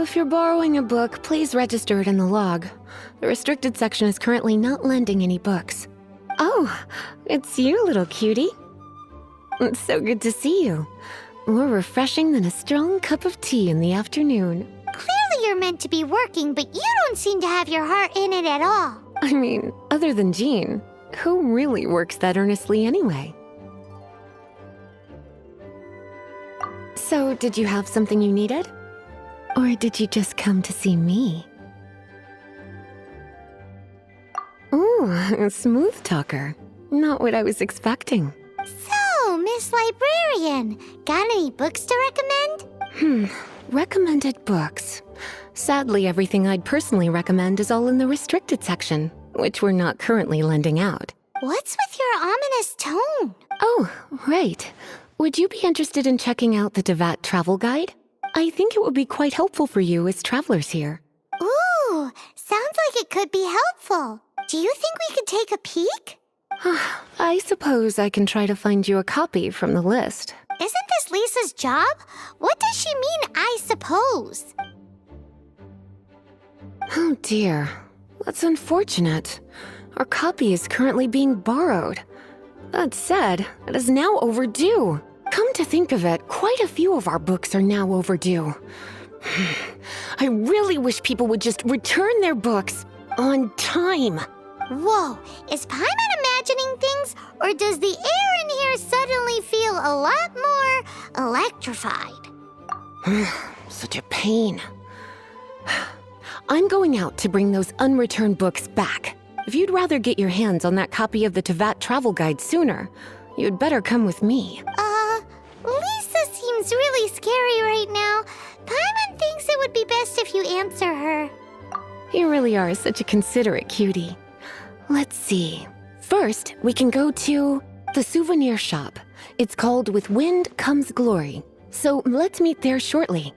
if you're borrowing a book, please register it in the log. The restricted section is currently not lending any books. Oh, it's you, little cutie. It's so good to see you. More refreshing than a strong cup of tea in the afternoon. Clearly you're meant to be working, but you don't seem to have your heart in it at all. I mean, other than Jean, who really works that earnestly anyway? So, did you have something you needed? Or did you just come to see me? Ooh, a smooth talker. Not what I was expecting. So, Miss Librarian, got any books to recommend? Recommended books. Sadly, everything I'd personally recommend is all in the restricted section, which we're not currently lending out. What's with your ominous tone? Oh, right. Would you be interested in checking out the Devat travel guide? I think it would be quite helpful for you as travelers here. Ooh, sounds like it could be helpful. Do you think we could take a peek? I suppose I can try to find you a copy from the list. Isn't this Lisa's job? What does she mean, I suppose? Oh dear, that's unfortunate. Our copy is currently being borrowed. That said, it is now overdue. Come to think of it, quite a few of our books are now overdue. I really wish people would just return their books on time. Whoa, is Paimon imagining things, or does the air in here suddenly feel a lot more electrified? Such a pain. I'm going out to bring those unreturned books back. If you'd rather get your hands on that copy of the Tevat travel guide sooner, you'd better come with me. Lisa seems really scary right now. Paimon thinks it would be best if you answer her. You really are such a considerate cutie. Let's see. First, we can go to the souvenir shop. It's called With Wind Comes Glory. So let's meet there shortly.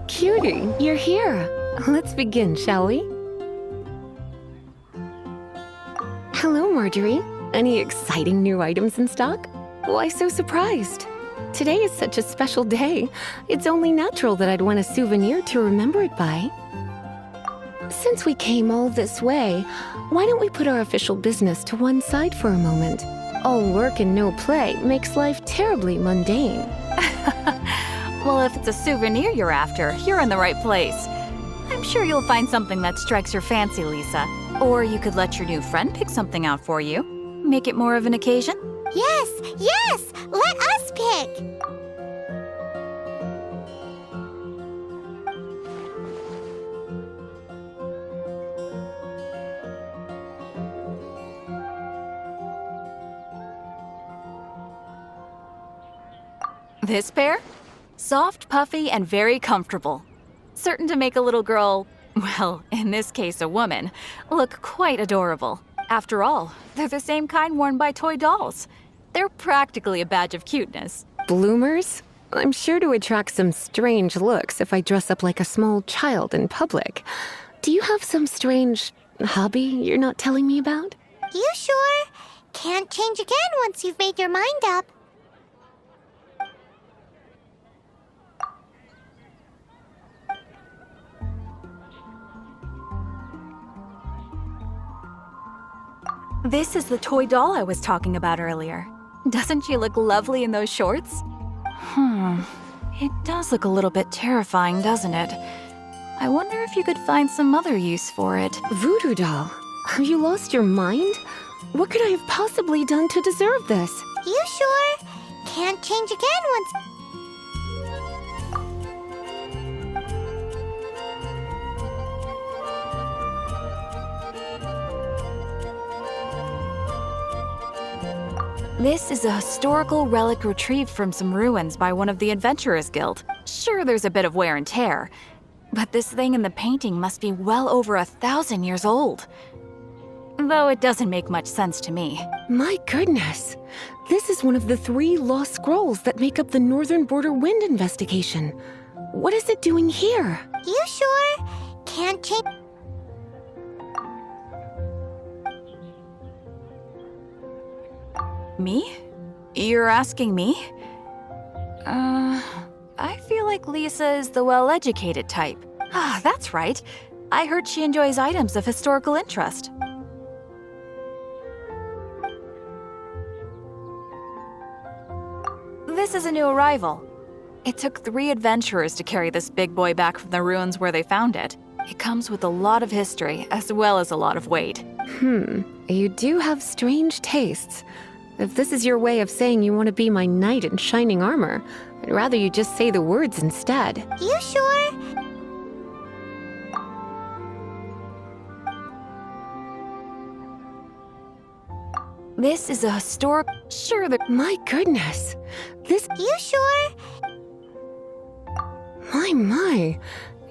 Cutie, you're here. Let's begin, shall we? Hello, Marjorie. Any exciting new items in stock? Why so surprised? Today is such a special day. It's only natural that I'd want a souvenir to remember it by. Since we came all this way, why don't we put our official business to one side for a moment? All work and no play makes life terribly mundane. Well, if it's a souvenir you're after, you're in the right place. I'm sure you'll find something that strikes your fancy, Lisa. Or you could let your new friend pick something out for you. Make it more of an occasion. Yes, yes! Let us pick! This pair? Soft, puffy, and very comfortable. Certain to make a little girl, well, in this case a woman, look quite adorable. After all, they're the same kind worn by toy dolls. They're practically a badge of cuteness. Bloomers? I'm sure to attract some strange looks if I dress up like a small child in public. Do you have some strange hobby you're not telling me about? You sure? Can't change again once you've made your mind up. This is the toy doll I was talking about earlier. Doesn't she look lovely in those shorts? It does look a little bit terrifying, doesn't it? I wonder if you could find some other use for it. Voodoo doll? Have you lost your mind? What could I have possibly done to deserve this? You sure? Can't change again once... This is a historical relic retrieved from some ruins by one of the Adventurers Guild. Sure, there's a bit of wear and tear, but this thing in the painting must be well over 1,000 years old. Though it doesn't make much sense to me. My goodness. This is one of the 3 lost scrolls that make up the Northern Border Wind investigation. What is it doing here? You sure? Can't change... Me? You're asking me? I feel like Lisa is the well-educated type. Ah, that's right. I heard she enjoys items of historical interest. This is a new arrival. It took 3 adventurers to carry this big boy back from the ruins where they found it. It comes with a lot of history, as well as a lot of weight. You do have strange tastes. If this is your way of saying you want to be my knight in shining armor, I'd rather you just say the words instead. You sure? This is a historic... Sure, My goodness. This... You sure? My.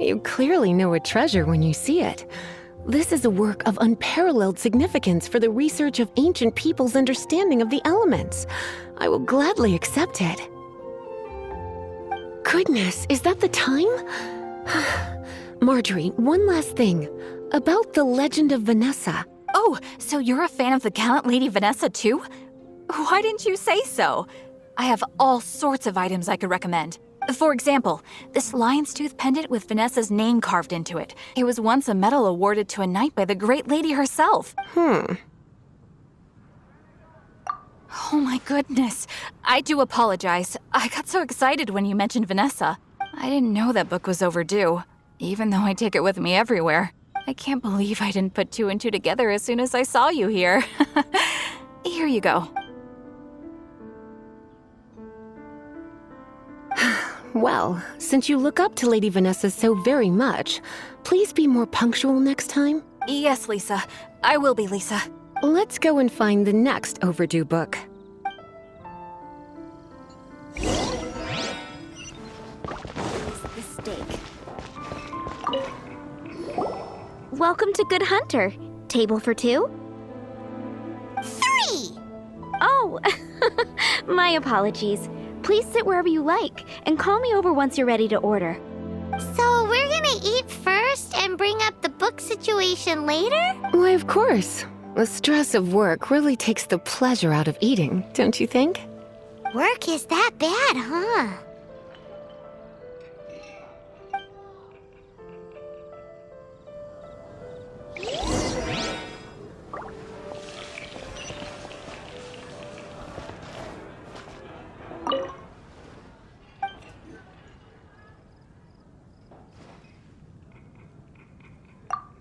You clearly know a treasure when you see it. This is a work of unparalleled significance for the research of ancient people's understanding of the elements. I will gladly accept it. Goodness, is that the time? Marjorie, one last thing. About the legend of Vanessa. Oh, so you're a fan of the gallant Lady Vanessa too? Why didn't you say so? I have all sorts of items I could recommend. For example, this lion's tooth pendant with Vanessa's name carved into it. It was once a medal awarded to a knight by the great lady herself. Oh my goodness. I do apologize. I got so excited when you mentioned Vanessa. I didn't know that book was overdue, even though I take it with me everywhere. I can't believe I didn't put 2 and 2 together as soon as I saw you here. Here you go. Well, since you look up to Lady Vanessa so very much, please be more punctual next time. Yes, Lisa. I will be, Lisa. Let's go and find the next overdue book. The steak. Welcome to Good Hunter. Table for 2? 3! Oh, my apologies. Please sit wherever you like, and call me over once you're ready to order. So we're gonna eat first and bring up the book situation later? Why, of course. The stress of work really takes the pleasure out of eating, don't you think? Work is that bad, huh?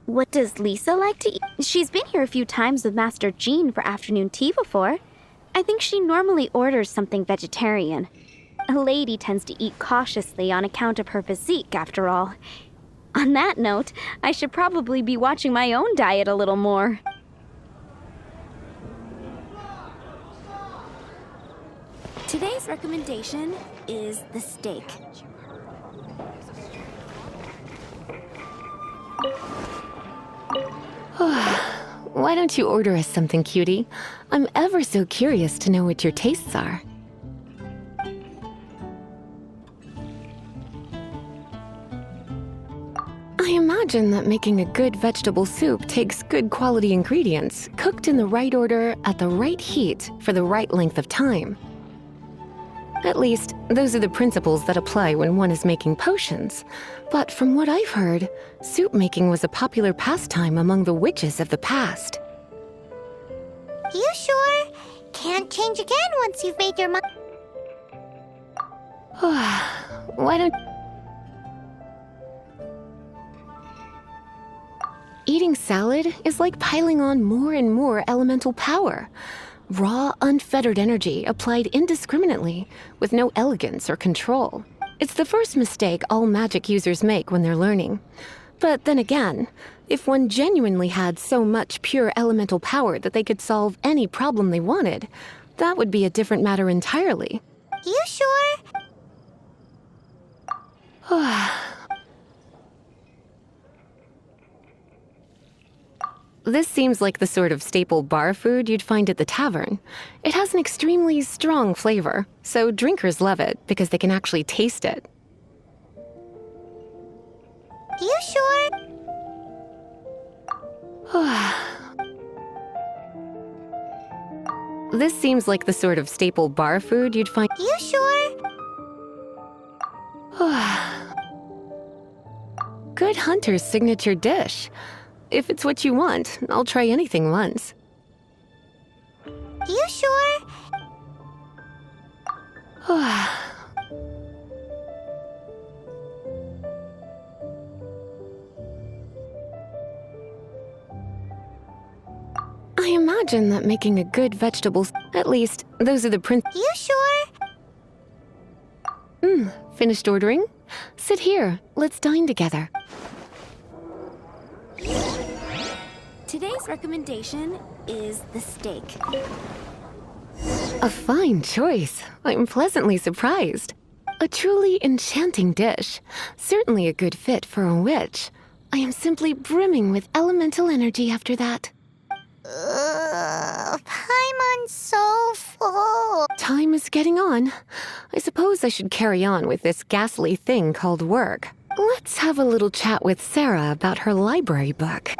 What does Lisa like to eat? She's been here a few times with Master Jean for afternoon tea before. I think she normally orders something vegetarian. A lady tends to eat cautiously on account of her physique, after all. On that note, I should probably be watching my own diet a little more. Today's recommendation is the steak. Why don't you order us something, cutie? I'm ever so curious to know what your tastes are. I imagine that making a good vegetable soup takes good quality ingredients, cooked in the right order, at the right heat, for the right length of time. At least, those are the principles that apply when one is making potions. But from what I've heard, soup making was a popular pastime among the witches of the past. You sure? Can't change again once you've made your mind. Why don't... Eating salad is like piling on more and more elemental power. Raw, unfettered energy applied indiscriminately, with no elegance or control. It's the first mistake all magic users make when they're learning. But then again, if one genuinely had so much pure elemental power that they could solve any problem they wanted, that would be a different matter entirely. You sure? This seems like the sort of staple bar food you'd find at the tavern. It has an extremely strong flavor, so drinkers love it because they can actually taste it. You sure? This seems like the sort of staple bar food you'd find. You sure? Good hunter's signature dish. If it's what you want, I'll try anything once. You sure? I imagine that making a good vegetable... At least, those are the You sure? Finished ordering? Sit here. Let's dine together. Today's recommendation is the steak. A fine choice. I'm pleasantly surprised. A truly enchanting dish. Certainly a good fit for a witch. I am simply brimming with elemental energy after that. Paimon's so full. Time is getting on. I suppose I should carry on with this ghastly thing called work. Let's have a little chat with Sarah about her library book.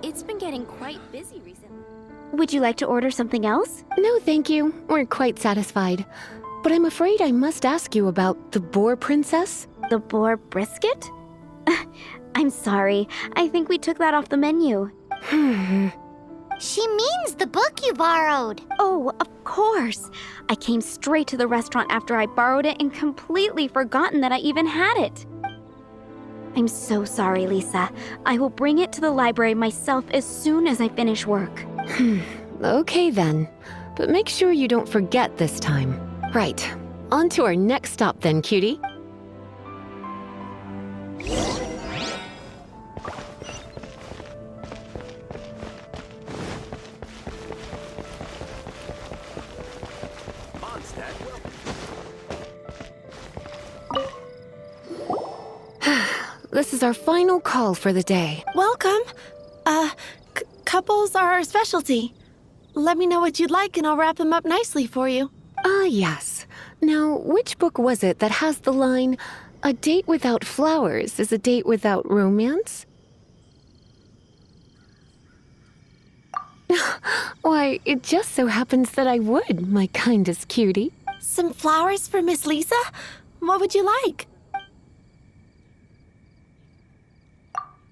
It's been getting quite busy recently. Would you like to order something else? No, thank you. We're quite satisfied. But I'm afraid I must ask you about the boar princess. The boar brisket? I'm sorry. I think we took that off the menu. She means the book you borrowed. Oh, of course. I came straight to the restaurant after I borrowed it and completely forgotten that I even had it. I'm so sorry, Lisa. I will bring it to the library myself as soon as I finish work. Okay then. But make sure you don't forget this time. Right. On to our next stop then, cutie. This is our final call for the day. Welcome. Couples are our specialty. Let me know what you'd like and I'll wrap them up nicely for you. Ah, yes. Now, which book was it that has the line, "A date without flowers is a date without romance"? Why, it just so happens that I would, my kindest cutie. Some flowers for Miss Lisa? What would you like?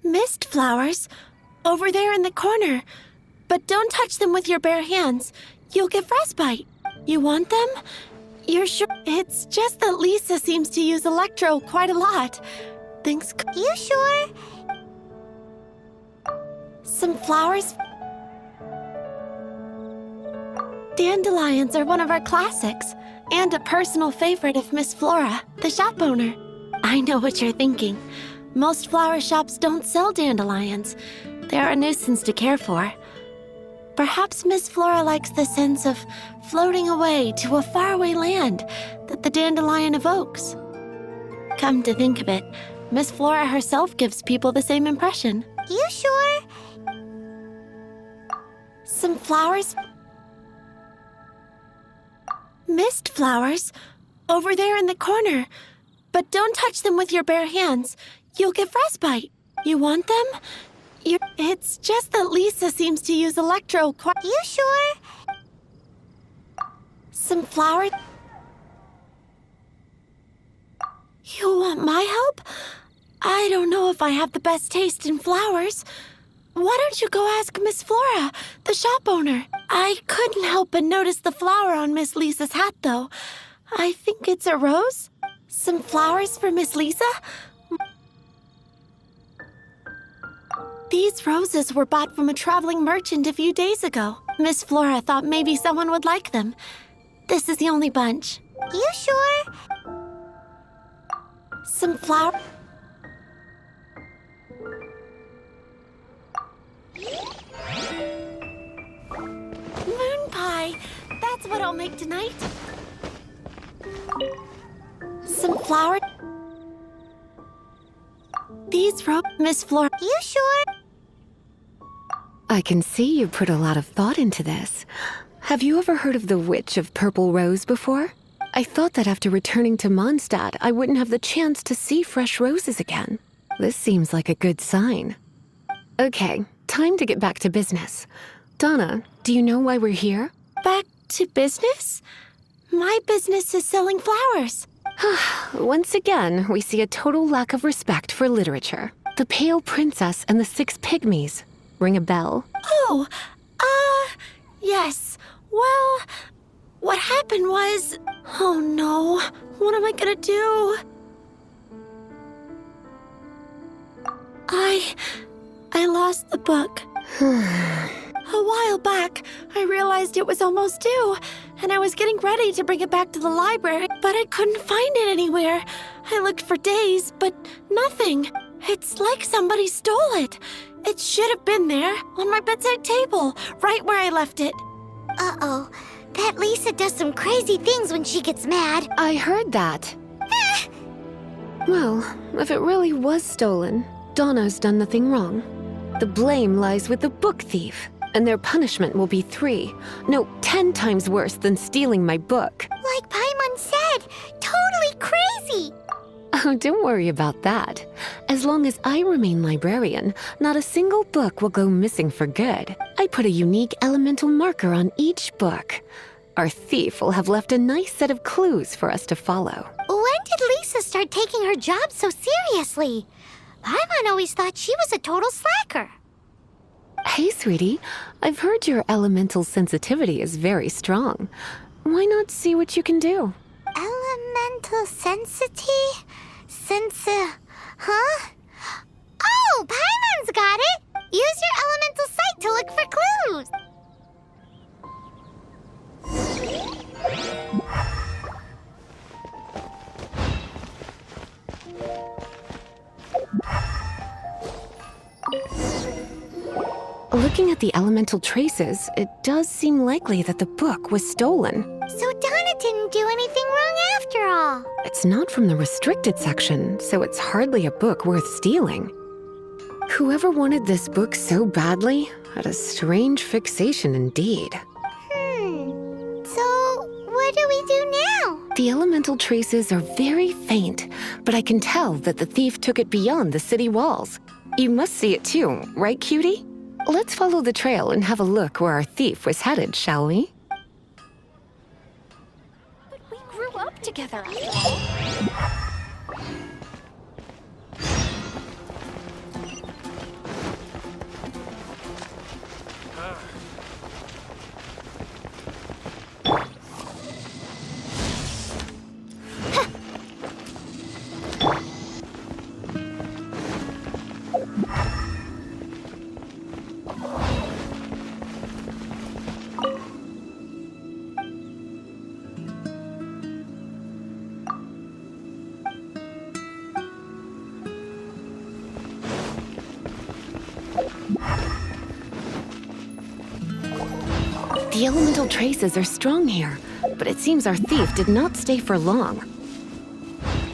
Mist flowers? Over there in the corner. But don't touch them with your bare hands. You'll get frostbite. You want them? You're sure? It's just that Lisa seems to use electro quite a lot. Things... You sure? Some flowers? Dandelions are one of our classics, and a personal favorite of Miss Flora, the shop owner. I know what you're thinking. Most flower shops don't sell dandelions. They're a nuisance to care for. Perhaps Miss Flora likes the sense of floating away to a faraway land that the dandelion evokes. Come to think of it, Miss Flora herself gives people the same impression. You sure? Some flowers? Mist flowers? Over there in the corner. But don't touch them with your bare hands. You'll get frostbite. You want them? It's just that Lisa seems to use electro quite... You sure? Some flowers? You want my help? I don't know if I have the best taste in flowers. Why don't you go ask Miss Flora, the shop owner? I couldn't help but notice the flower on Miss Lisa's hat, though. I think it's a rose? Some flowers for Miss Lisa? These roses were bought from a traveling merchant a few days ago. Miss Flora thought maybe someone would like them. This is the only bunch. You sure? Some flower... Moon pie! That's what I'll make tonight. Some flower... These Miss Flora... You sure? I can see you put a lot of thought into this. Have you ever heard of the Witch of Purple Rose before? I thought that after returning to Mondstadt, I wouldn't have the chance to see fresh roses again. This seems like a good sign. Okay, time to get back to business. Donna, do you know why we're here? Back to business? My business is selling flowers. Once again, we see a total lack of respect for literature. The Pale Princess and the Six Pygmies. Ring a bell? Oh, yes. Well, what happened was... Oh no, what am I gonna do? I lost the book. A while back, I realized it was almost due, and I was getting ready to bring it back to the library, but I couldn't find it anywhere. I looked for days, but nothing. It's like somebody stole it. It should have been there, on my bedside table, right where I left it. Uh-oh. That Lisa does some crazy things when she gets mad. I heard that. Well, if it really was stolen, Donna's done nothing wrong. The blame lies with the book thief, and their punishment will be 10 times worse than stealing my book. Like Paimon said, totally crazy. Oh, don't worry about that. As long as I remain librarian, not a single book will go missing for good. I put a unique elemental marker on each book. Our thief will have left a nice set of clues for us to follow. When did Lisa start taking her job so seriously? Paimon always thought she was a total slacker. Hey, sweetie, I've heard your elemental sensitivity is very strong. Why not see what you can do? Elemental sensity? Huh? Oh, Paimon's got it! Use your elemental sight to look for clues. Looking at the elemental traces, it does seem likely that the book was stolen. So Donna didn't do anything wrong after all. It's not from the restricted section, so it's hardly a book worth stealing. Whoever wanted this book so badly had a strange fixation indeed. So what do we do now? The elemental traces are very faint, but I can tell that the thief took it beyond the city walls. You must see it too, right, cutie? Let's follow the trail and have a look where our thief was headed, shall we? But we grew up together after all. The elemental traces are strong here, but it seems our thief did not stay for long.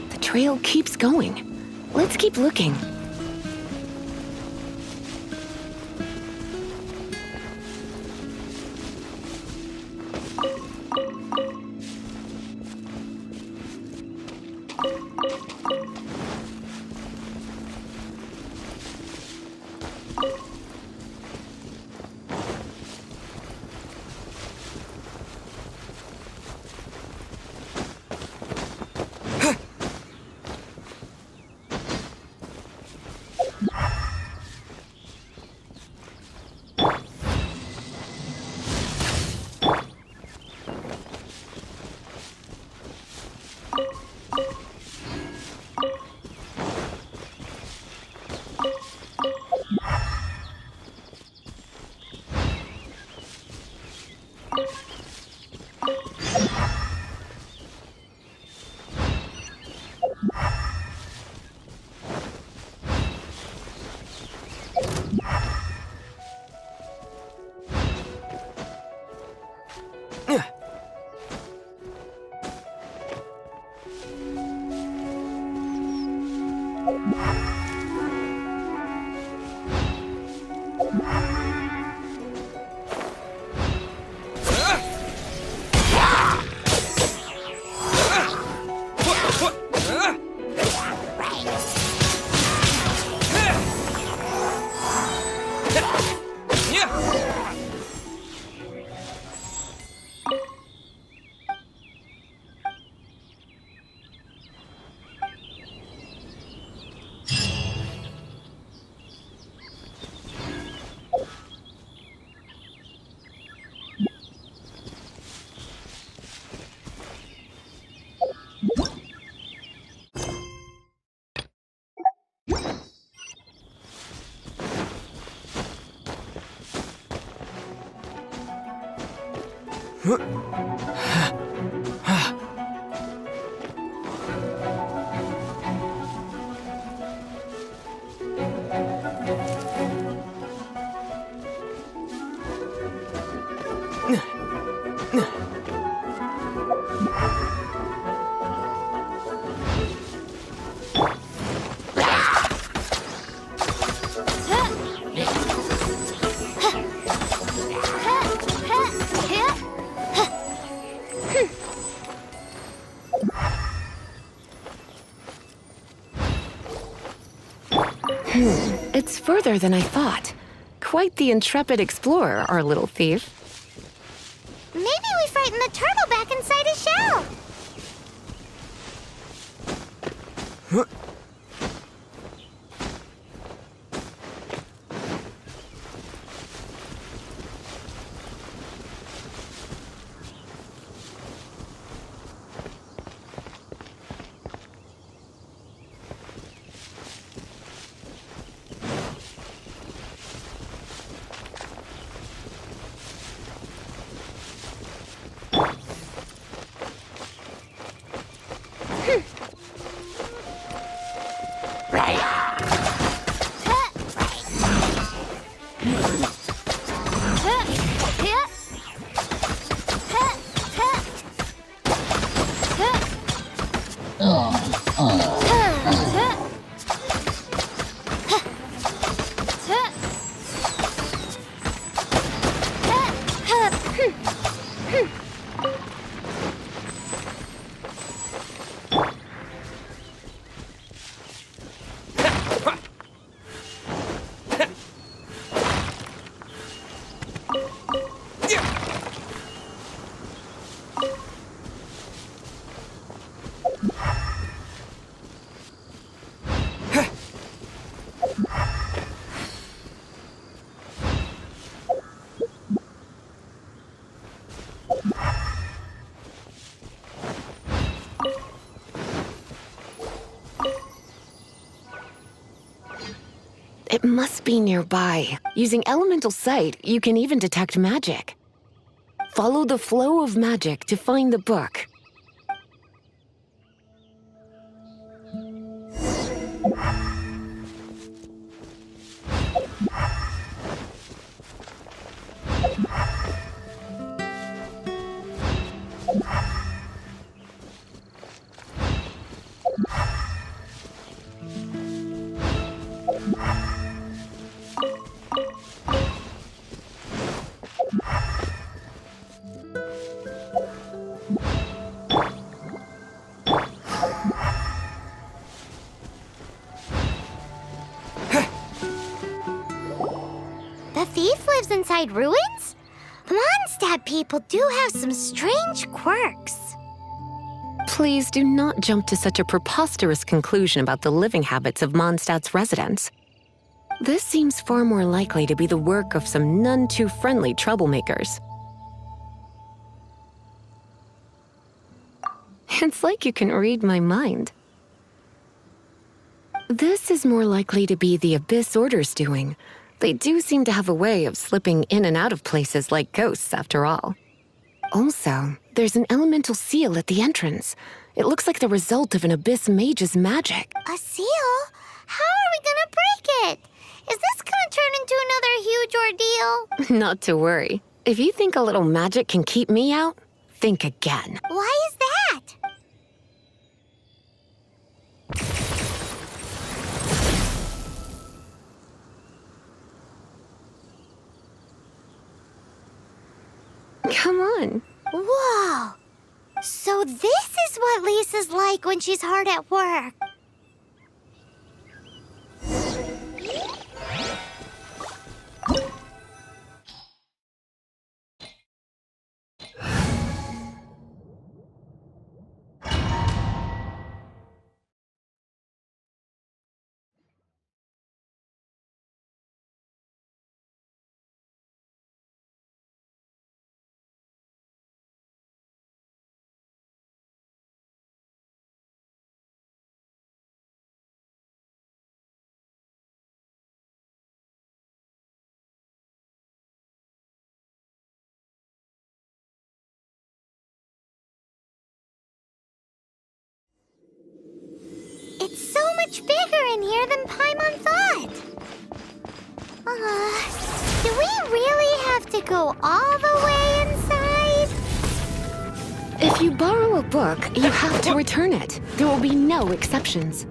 The trail keeps going. Let's keep looking. It's further than I thought. Quite the intrepid explorer, our little thief. Maybe we frightened the turtle back inside his shell. It must be nearby. Using elemental sight, you can even detect magic. Follow the flow of magic to find the book. The thief lives inside ruins? Mondstadt people do have some strange quirks. Please do not jump to such a preposterous conclusion about the living habits of Mondstadt's residents. This seems far more likely to be the work of some none too friendly troublemakers. It's like you can read my mind. This is more likely to be the Abyss Order's doing. They do seem to have a way of slipping in and out of places like ghosts, after all. Also, there's an elemental seal at the entrance. It looks like the result of an Abyss mage's magic. A seal? How are we gonna break it? Is this gonna turn into another huge ordeal? Not to worry. If you think a little magic can keep me out, think again. Why is that? Come on. Whoa! So this is what Lisa's like when she's hard at work. It's so much bigger in here than Paimon thought. Do we really have to go all the way inside? If you borrow a book, you have to return it. There will be no exceptions.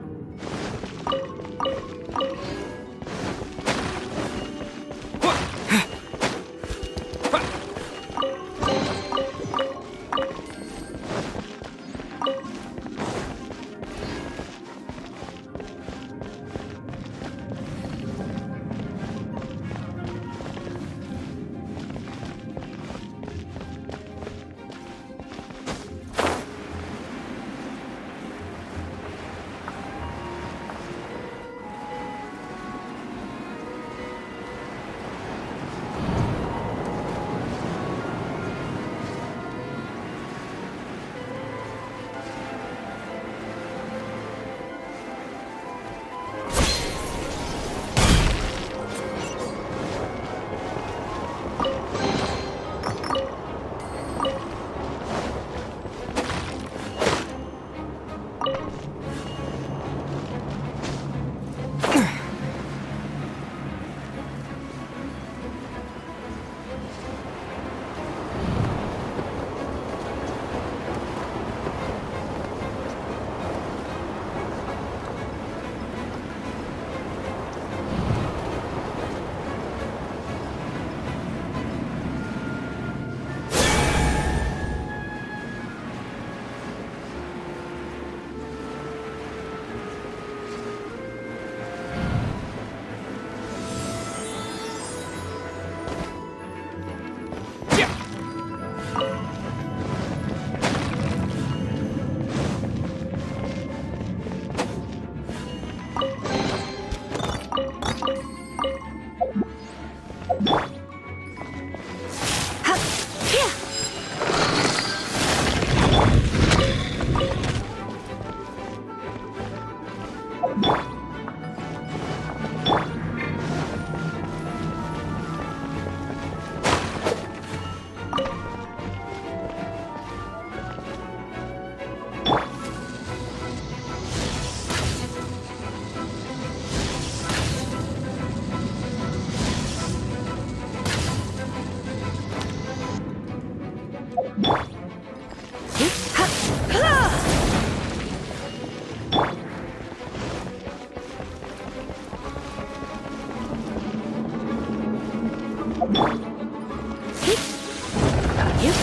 Yep.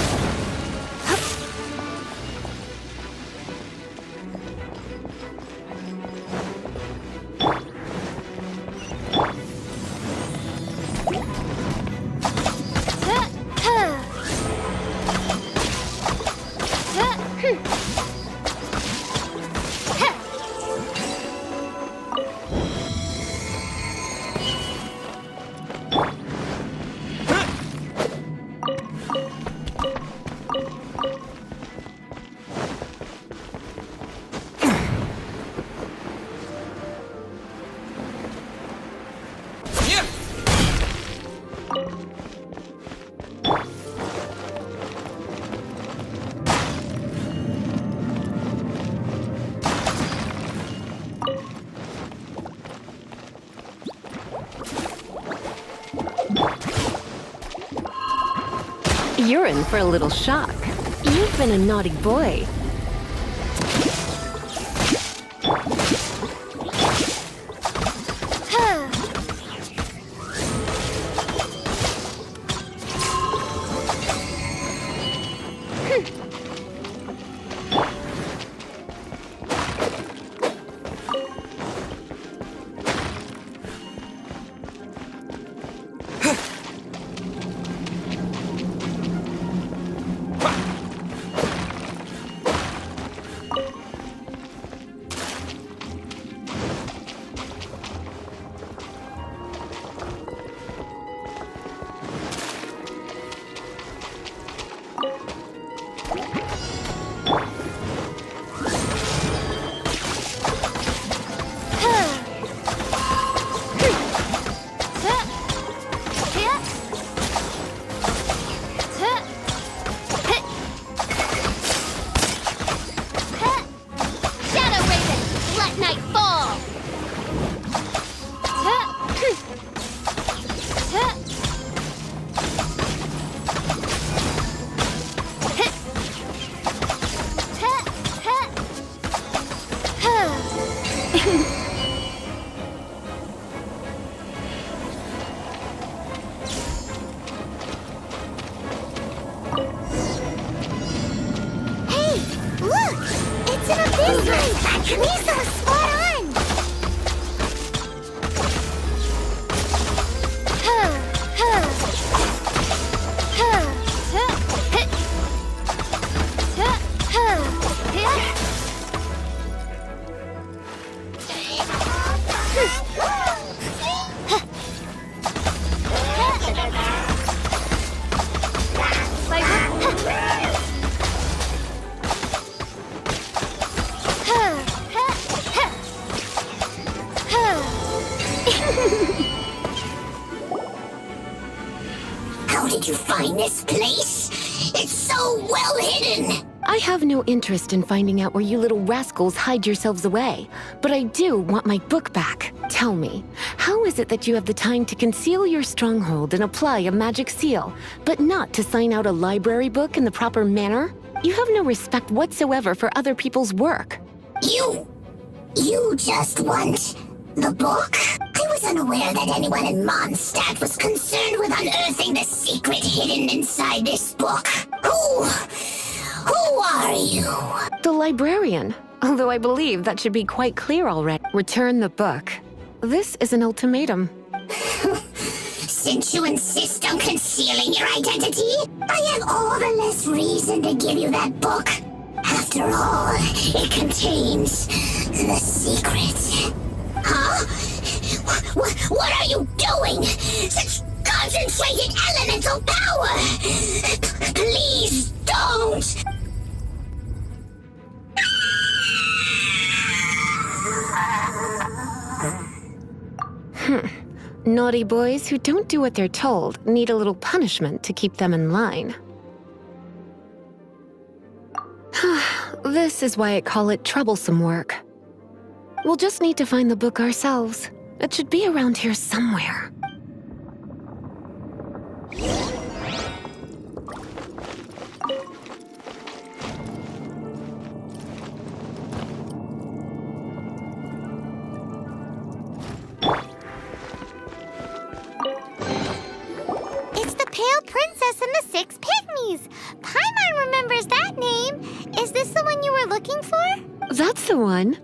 Hup. You're in for a little shock. You've been a naughty boy. Lisa was spot on! How did you find this place? It's so well hidden! I have no interest in finding out where you little rascals hide yourselves away, but I do want my book back. Tell me, how is it that you have the time to conceal your stronghold and apply a magic seal, but not to sign out a library book in the proper manner? You have no respect whatsoever for other people's work. You just want the book? I was unaware that anyone in Mondstadt was concerned with unearthing the secret hidden inside this book. Who are you? The librarian. Although I believe that should be quite clear already. Return the book. This is an ultimatum. Since you insist on concealing your identity, I have all the less reason to give you that book. After all, it contains the secret. Huh? What are you doing? Such concentrated elemental power! Please don't! Naughty boys who don't do what they're told need a little punishment to keep them in line. This is why I call it troublesome work. We'll just need to find the book ourselves. It should be around here somewhere. It's the Pale Princess and the Six Pygmies! That's the one.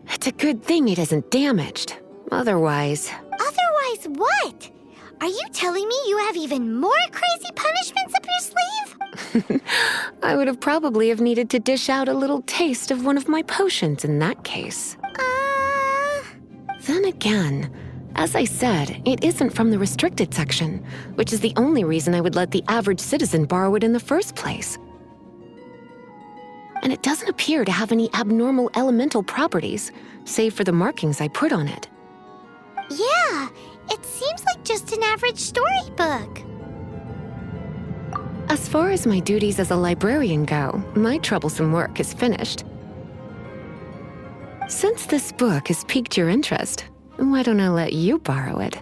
It's a good thing it isn't damaged. Otherwise... Otherwise what? Are you telling me you have even more crazy punishments up your sleeve? I would have probably have needed to dish out a little taste of one of my potions in that case. Then again, as I said, it isn't from the restricted section, which is the only reason I would let the average citizen borrow it in the first place. And it doesn't appear to have any abnormal elemental properties, save for the markings I put on it. Yeah, it seems like just an average storybook. As far as my duties as a librarian go, my troublesome work is finished. Since this book has piqued your interest, why don't I let you borrow it?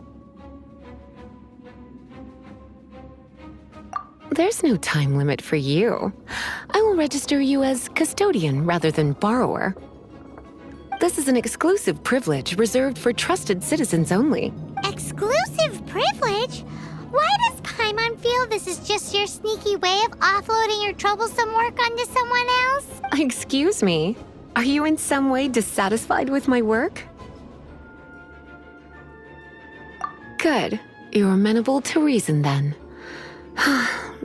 There's no time limit for you. I will register you as custodian rather than borrower. This is an exclusive privilege reserved for trusted citizens only. Exclusive privilege? Why does Paimon feel this is just your sneaky way of offloading your troublesome work onto someone else? Excuse me, are you in some way dissatisfied with my work? Good, you're amenable to reason then.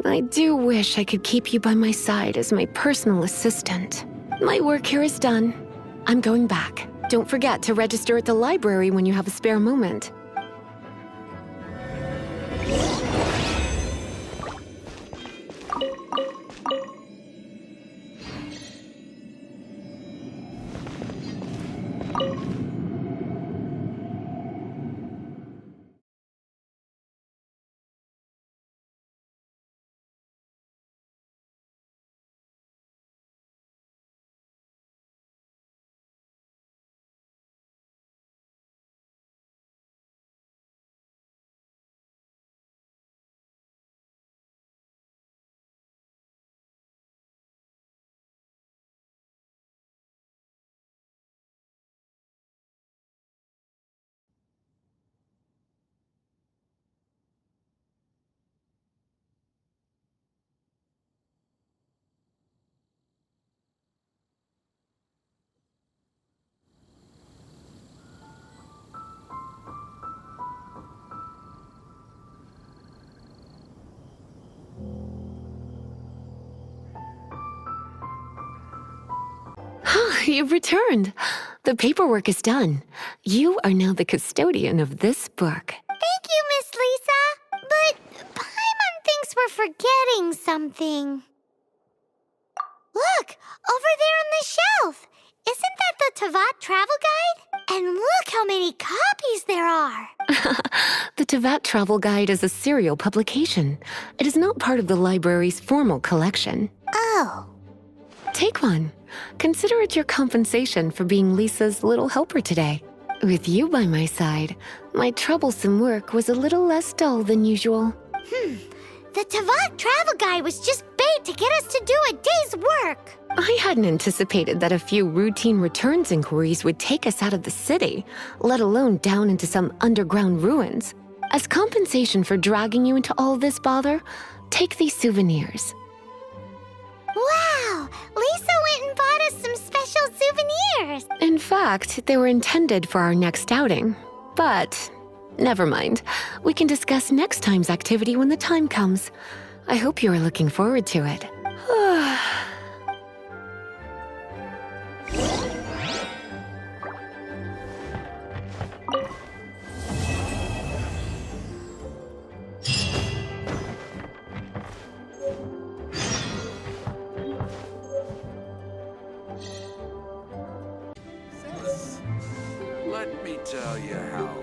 I do wish I could keep you by my side as my personal assistant. My work here is done. I'm going back. Don't forget to register at the library when you have a spare moment. You've returned. The paperwork is done. You are now the custodian of this book. Thank you, Miss Lisa. But Paimon thinks we're forgetting something. Look, over there on the shelf. Isn't that the Tavat travel guide? And look how many copies there are. The Tavat Travel Guide is a serial publication. It is not part of the library's formal collection. Oh. Take one. Consider it your compensation for being Lisa's little helper today. With you by my side, my troublesome work was a little less dull than usual. The Tavat travel guide was just bait to get us to do a day's work. I hadn't anticipated that a few routine returns inquiries would take us out of the city, let alone down into some underground ruins. As compensation for dragging you into all this bother, take these souvenirs. Wow! Lisa went and bought us some special souvenirs. In fact, they were intended for our next outing. But, never mind. We can discuss next time's activity when the time comes. I hope you are looking forward to it. Let me tell you how